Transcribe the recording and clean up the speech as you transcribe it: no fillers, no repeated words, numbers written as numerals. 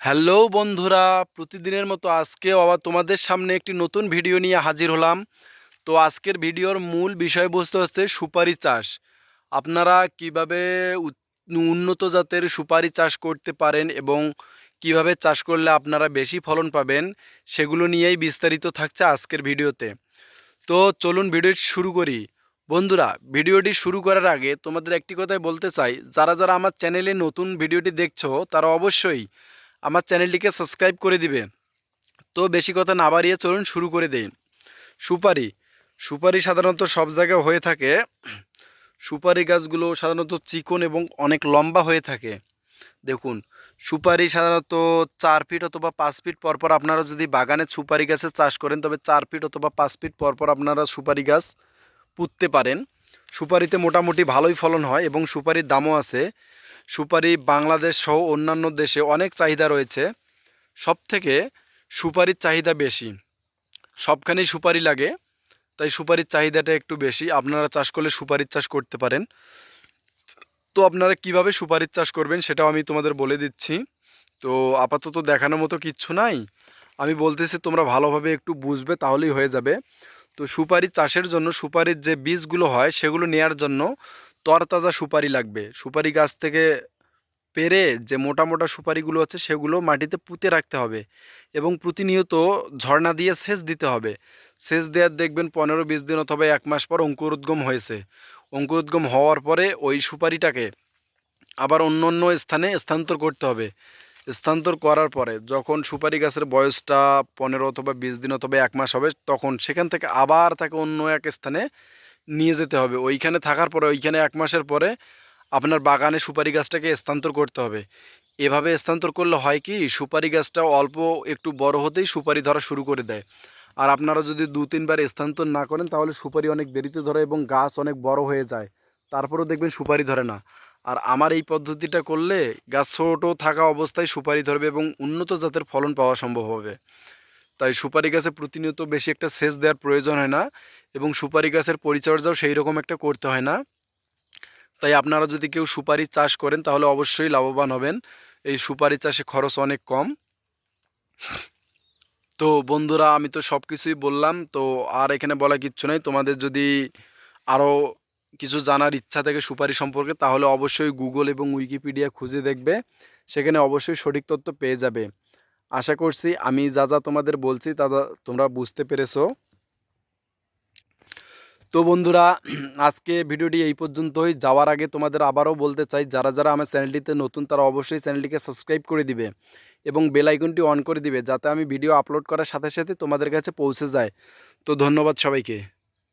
Hello বন্ধুরা, প্রতিদিনের মতো আজকেও আবার তোমাদের সামনে একটি নতুন ভিডিও নিয়ে হাজির হলাম। তো আজকের ভিডিওর মূল বিষয়বস্তু হচ্ছে সুপারি চাষ। আপনারা কিভাবে উন্নত জাতের সুপারি চাষ করতে পারেন এবং কিভাবে চাষ করলে আপনারা বেশি ফলন পাবেন, সেগুলো নিয়েই বিস্তারিত থাকছে আজকের ভিডিওতে। তো চলুন ভিডিওটি শুরু করি। বন্ধুরা, ভিডিওটি শুরু করার আগে তোমাদের একটি কথাই বলতে চাই, যারা যারা আমার চ্যানেলে নতুন ভিডিওটি দেখছো তারা অবশ্যই আমার চ্যানেলটিকে সাবস্ক্রাইব করে দিবে। তো বেশি কথা না বাড়িয়ে চলুন শুরু করে দেই। সুপারি সুপারি সাধারণত সব জায়গায় হয়ে থাকে। সুপারি গাছগুলো সাধারণত চিকন এবং অনেক লম্বা হয়ে থাকে। দেখুন, সুপারি সাধারণত 4 ফিট অথবা 5 ফিট পরপর আপনারা যদি বাগানে সুপারি গাছের চাষ করেন, তবে 4 ফিট অথবা 5 ফিট পরপর আপনারা সুপারি গাছ পুঁততে পারেন। সুপারিতে মোটামুটি ভালোই ফলন হয় এবং সুপারির দামও আছে। সুপারি বাংলাদেশ সহ অন্যান্য দেশে অনেক চাহিদা রয়েছে। সবথেকে সুপারির চাহিদা বেশি, সবখানেই সুপারি লাগে, তাই সুপারির চাহিদাটা একটু বেশি। আপনারা চাষ করলে সুপারির চাষ করতে পারেন। তো আপনারা কিভাবে সুপারির চাষ করবেন সেটাও আমি তোমাদের বলে দিচ্ছি। তো আপাতত দেখানোর মতো কিচ্ছু নাই, আমি বলতেছি তোমরা ভালোভাবে একটু বুঝবে তাহলেই হয়ে যাবে। তো সুপারি চাষের জন্য সুপারির যে বীজগুলো হয় সেগুলো নেয়ার জন্য তরতাজা সুপারি লাগবে। সুপারি গাছ থেকে পেরে যে মোটা মোটা সুপারিগুলো আছে সেগুলো মাটিতে পুঁতে রাখতে হবে এবং প্রতিনিয়ত ঝর্ণা দিয়ে সেচ দিতে হবে। সেচ দেওয়ার দেখবেন 15-20 দিন অথবা 1 মাস পর অঙ্কুরোদ্গম হয়েছে। অঙ্কুরোদ্গম হওয়ার পরে ওই সুপারিটাকে আবার অন্য অন্য স্থানে স্থানান্তর করতে হবে। স্থানান্তর করার পরে যখন সুপারি গাছের বয়সটা 15 অথবা 20 দিন অথবা 1 মাস হবে, তখন সেখান থেকে আবার তাকে অন্য এক স্থানে নিয়ে যেতে হবে। ওইখানে থাকার পরে ওইখানে 1 মাসের পরে আপনার বাগানে সুপারি গাছটাকে স্থানান্তর করতে হবে। এভাবে স্থানান্তর করলে হয় কি, সুপারি গাছটা অল্প একটু বড় হতেই সুপারি ধরা শুরু করে দেয়। আর আপনারা যদি 2-3 বার স্থানান্তর না করেন তাহলে সুপারি অনেক দেরিতে ধরে এবং গাছ অনেক বড় হয়ে যায়, তারপরেও দেখবেন সুপারি ধরে না। আর আমার এই পদ্ধতিটা করলে গাছ ছোট থাকা অবস্থায় সুপারি ধরবে এবং উন্নত জাতের ফলন পাওয়া সম্ভব হবে। তাই সুপারি গাছে প্রতিনিয়ত বেশি একটা সেচ দেওয়ার প্রয়োজন হয় না এবং সুপারি গাছের পরিচর্যাও সেই রকম একটা করতে হয় না। তাই আপনারা যদি কেউ সুপারি চাষ করেন তাহলে অবশ্যই লাভবান হবেন। এই সুপারি চাষে খরচ অনেক কম। তো বন্ধুরা, আমি তো সব কিছুই বললাম, তো আর এখানে বলা কিচ্ছু নেই। তোমাদের যদি আরও কিছু জানার ইচ্ছা থাকে সুপারি সম্পর্কে তাহলে অবশ্যই গুগল এবং উইকিপিডিয়া খুঁজে দেখবে, সেখানে অবশ্যই সঠিক তথ্য পেয়ে যাবে। আশা করছি আমি যা যা তোমাদের বলছি তা তোমরা বুঝতে পেরেছো। তো বন্ধুরা, আজকে ভিডিওটি এই পর্যন্তই। যাওয়ার আগে তোমাদের আবারও বলতে চাই, যারা যারা আমার চ্যানেলটিতে নতুন তারা অবশ্যই চ্যানেলটিকে সাবস্ক্রাইব করে দিবে এবং বেল আইকনটি অন করে দিবে, যাতে আমি ভিডিও আপলোড করার সাথে সাথে তোমাদের কাছে পৌঁছে যায়। তো ধন্যবাদ সবাইকে।